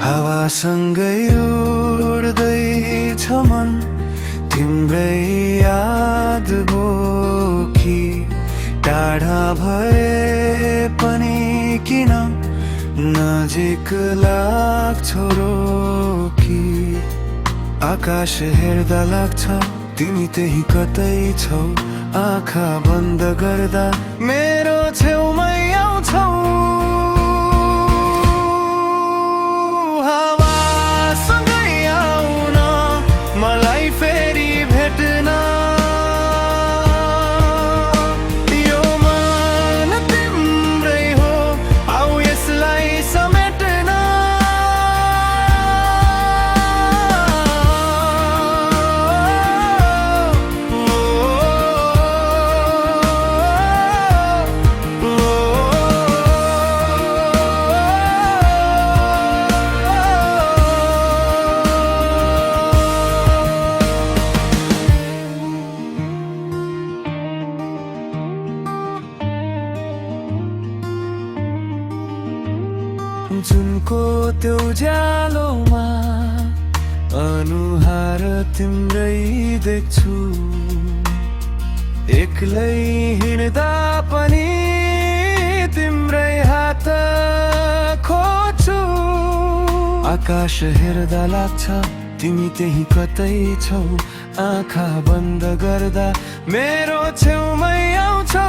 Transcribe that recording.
हावासँगै उड्दैछ मन तिम्रै याद बोकी टाढा भए पनि किन नजिक लाग्छौ रोकी आकाश हेर्दा लाग्छ तिमी त्यही कतै छौ आँखा बन्द गर्दा मेरो छेउमै आउँछौ हावासँगै आउन मलाई फेरि भेट्न यो मन तिम्रै हो आऊ यसलाई समेट्न जुनको त्यो उज्यालोमा अनुहार तिम्रै देख्छु एक्लै हिँड्दा पनि तिम्रै हात खोज्छु आकाश हेर्दा लाग्छ तिमी त्यही कतै छौ आँखा बन्द गर्दा मेरो छेउमै आउँछौ